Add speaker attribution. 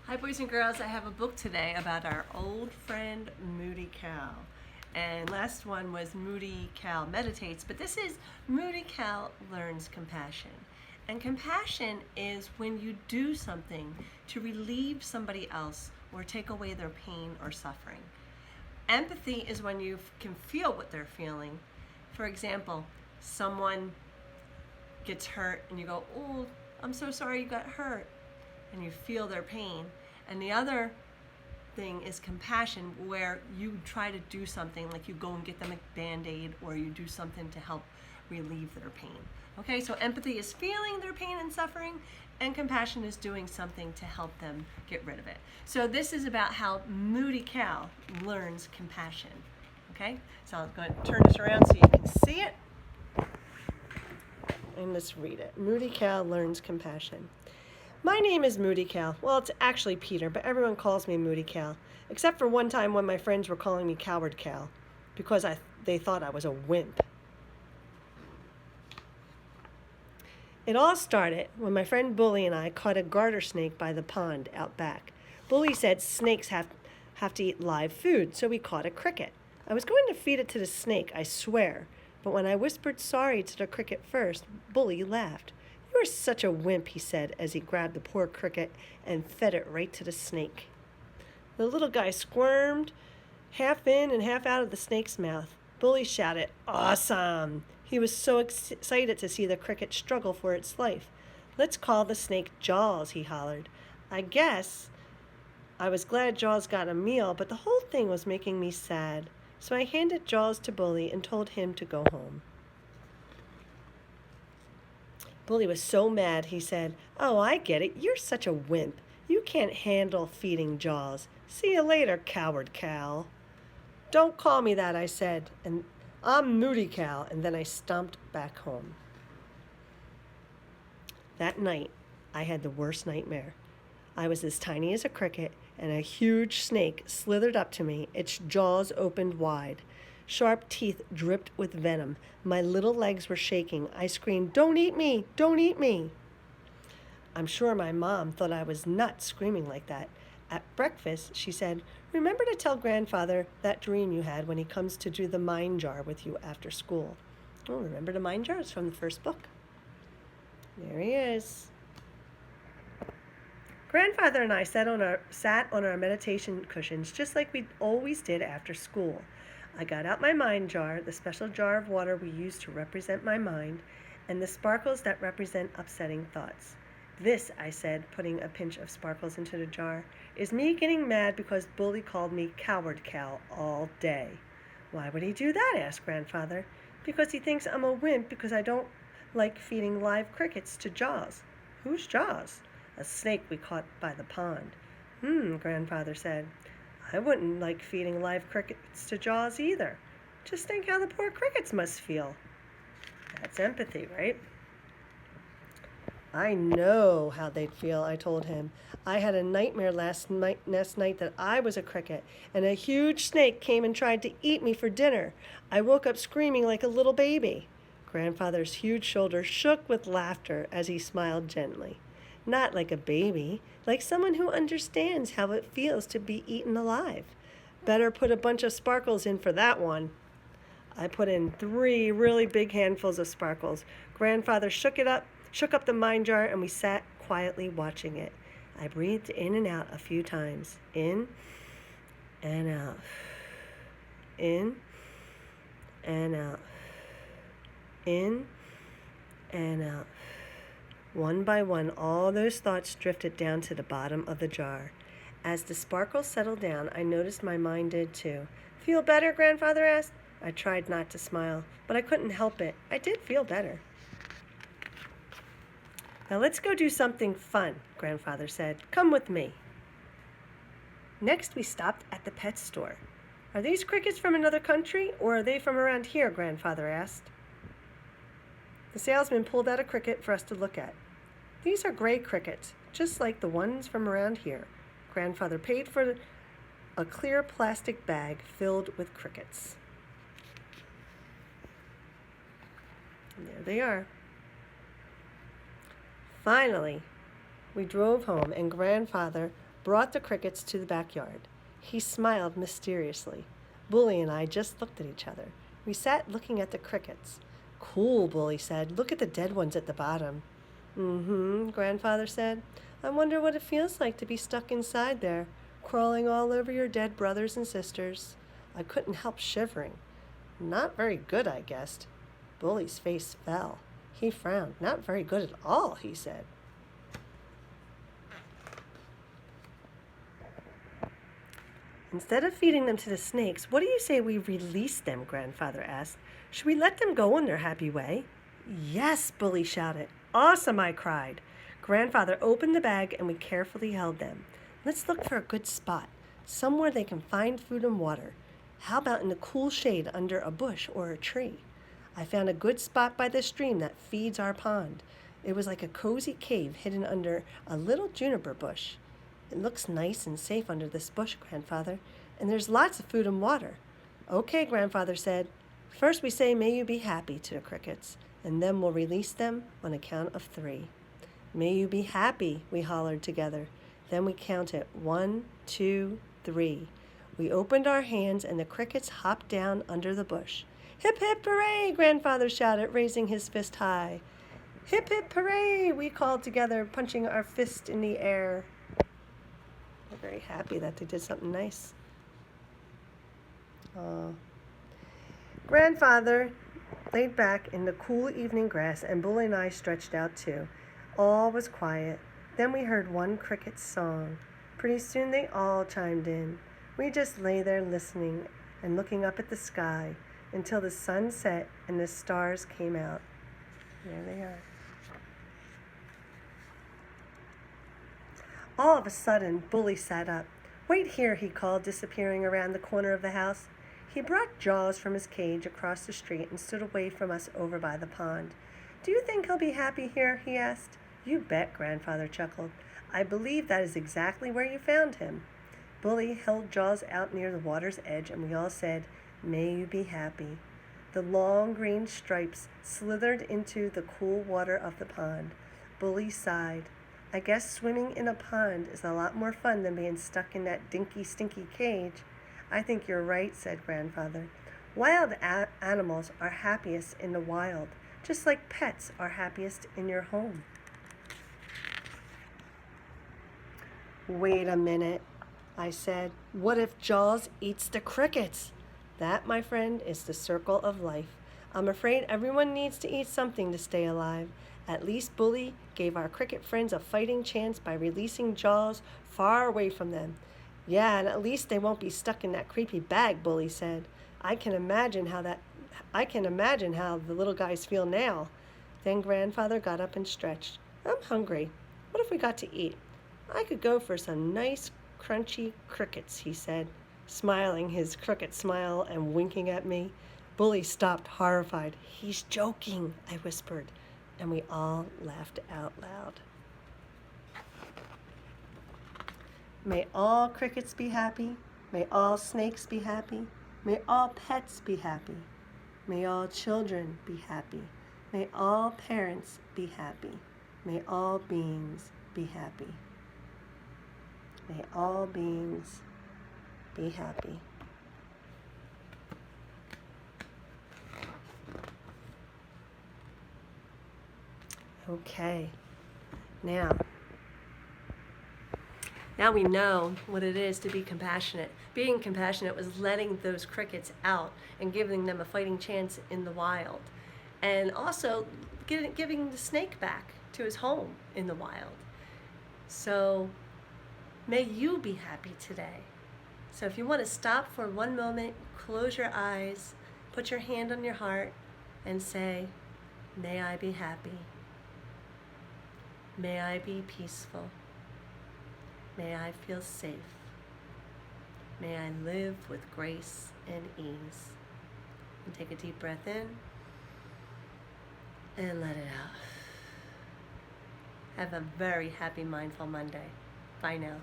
Speaker 1: Hi boys and girls, I have a book today about our old friend Moody Cow. And last one was Moody Cow Meditates, but this is Moody Cow Learns Compassion. And compassion is when you do something to relieve somebody else or take away their pain or suffering. Empathy is when you can feel what they're feeling. For example, someone gets hurt and you go, "Oh, I'm so sorry you got hurt," and you feel their pain. And the other thing is compassion, where you try to do something, like you go and get them a Band-Aid, or you do something to help relieve their pain. Okay, so empathy is feeling their pain and suffering, and compassion is doing something to help them get rid of it. So this is about how Moody Cow learns compassion. Okay, so I'm going to turn this around so you can see it. And let's read it. Moody Cow learns compassion. My name is Moody Cow. Well, it's actually Peter, but everyone calls me Moody Cow, except for one time when my friends were calling me Coward Cow because they thought I was a wimp. It all started when my friend Bully and I caught a garter snake by the pond out back. Bully said snakes have to eat live food, so we caught a cricket. I was going to feed it to the snake, I swear, but when I whispered sorry to the cricket first, Bully laughed. "You are such a wimp," he said as he grabbed the poor cricket and fed it right to the snake. The little guy squirmed, half in and half out of the snake's mouth. Bully shouted, "Awesome!" He was so excited to see the cricket struggle for its life. "Let's call the snake Jaws," he hollered. I guess I was glad Jaws got a meal, but the whole thing was making me sad. So I handed Jaws to Bully and told him to go home. Bully was so mad, he said, "Oh, I get it. You're such a wimp. You can't handle feeding Jaws. See you later, Coward Cow." "Don't call me that," I said, "and I'm Moody Cow," and then I stomped back home. That night, I had the worst nightmare. I was as tiny as a cricket, and a huge snake slithered up to me, its jaws opened wide. Sharp teeth dripped with venom. My little legs were shaking. I screamed, "Don't eat me! Don't eat me!" I'm sure my mom thought I was nuts screaming like that. At breakfast, she said, "Remember to tell grandfather that dream you had when he comes to do the mind jar with you after school." Oh, remember the mind jar? It's from the first book. There he is. Grandfather and I sat on our meditation cushions just like we always did after school. I got out my mind jar, the special jar of water we use to represent my mind, and the sparkles that represent upsetting thoughts. "This," I said, putting a pinch of sparkles into the jar, "is me getting mad because Bully called me Coward Cow all day." "Why would he do that?" asked Grandfather. "Because he thinks I'm a wimp because I don't like feeding live crickets to Jaws." "Who's Jaws?" "A snake we caught by the pond." Grandfather said. "I wouldn't like feeding live crickets to Jaws either. Just think how the poor crickets must feel." That's empathy, right? "I know how they'd feel," I told him. "I had a nightmare last night that I was a cricket, and a huge snake came and tried to eat me for dinner. I woke up screaming like a little baby." Grandfather's huge shoulders shook with laughter as he smiled gently. "Not like a baby, like someone who understands how it feels to be eaten alive. Better put a bunch of sparkles in for that one." I put in 3 really big handfuls of sparkles. Grandfather shook up the mind jar, and we sat quietly watching it. I breathed in and out a few times. In and out. In and out. In and out. One by one, all those thoughts drifted down to the bottom of the jar. As the sparkles settled down, I noticed my mind did too. "Feel better?" Grandfather asked. I tried not to smile, but I couldn't help it. I did feel better. "Now let's go do something fun," Grandfather said. "Come with me." Next, we stopped at the pet store. "Are these crickets from another country, or are they from around here?" Grandfather asked. The salesman pulled out a cricket for us to look at. "These are gray crickets, just like the ones from around here." Grandfather paid for a clear plastic bag filled with crickets. And there they are. Finally, we drove home, and Grandfather brought the crickets to the backyard. He smiled mysteriously. Bully and I just looked at each other. We sat looking at the crickets. Cool, Bully said. Look at the dead ones at the bottom. Mm-hmm, Grandfather said. I wonder what it feels like to be stuck inside there, crawling all over your dead brothers and sisters. I couldn't help shivering. Not very good, I guessed. Bully's face fell. He frowned. Not very good at all, he said. Instead of feeding them to the snakes, what do you say we release them? Grandfather asked. Should we let them go on their happy way? Yes, Bully shouted. Awesome, I cried. Grandfather opened the bag and we carefully held them. Let's look for a good spot, somewhere they can find food and water. How about in the cool shade under a bush or a tree? I found a good spot by the stream that feeds our pond. It was like a cozy cave hidden under a little juniper bush. It looks nice and safe under this bush, Grandfather, and there's lots of food and water. Okay, Grandfather said. First we say, may you be happy to the crickets, and then we'll release them on a count of 3. May you be happy, we hollered together. Then we counted 1, 2, 3. We opened our hands and the crickets hopped down under the bush. Hip, hip, hooray, Grandfather shouted, raising his fist high. Hip, hip, hooray, we called together, punching our fist in the air. They're very happy that they did something nice. Grandfather laid back in the cool evening grass, and Bully and I stretched out too. All was quiet. Then we heard one cricket's song. Pretty soon they all chimed in. We just lay there listening and looking up at the sky until the sun set and the stars came out. There they are. All of a sudden, Bully sat up. Wait here, he called, disappearing around the corner of the house. He brought Jaws from his cage across the street and stood away from us over by the pond. Do you think he'll be happy here? He asked. You bet, Grandfather chuckled. I believe that is exactly where you found him. Bully held Jaws out near the water's edge, and we all said, May you be happy. The long green stripes slithered into the cool water of the pond. Bully sighed. I guess swimming in a pond is a lot more fun than being stuck in that dinky, stinky cage. I think you're right, said Grandfather. Wild animals are happiest in the wild, just like pets are happiest in your home. Wait a minute, I said. What if Jaws eats the crickets? That, my friend, is the circle of life. I'm afraid everyone needs to eat something to stay alive. At least Bully gave our cricket friends a fighting chance by releasing Jaws far away from them. Yeah, and at least they won't be stuck in that creepy bag, Bully said. I can imagine how the little guys feel now. Then Grandfather got up and stretched. I'm hungry. What if we got to eat? I could go for some nice, crunchy crickets, he said, smiling his crooked smile and winking at me. Bully stopped, horrified. He's joking, I whispered, and we all laughed out loud. May all crickets be happy. May all snakes be happy. May all pets be happy. May all children be happy. May all parents be happy. May all beings be happy. May all beings be happy. Okay, now we know what it is to be compassionate. Being compassionate was letting those crickets out and giving them a fighting chance in the wild. And also giving the snake back to his home in the wild. So may you be happy today. So if you want to stop for one moment, close your eyes, put your hand on your heart, and say, may I be happy. May I be peaceful. May I feel safe. May I live with grace and ease. And take a deep breath in and let it out. Have a very happy Mindful Monday. Bye now.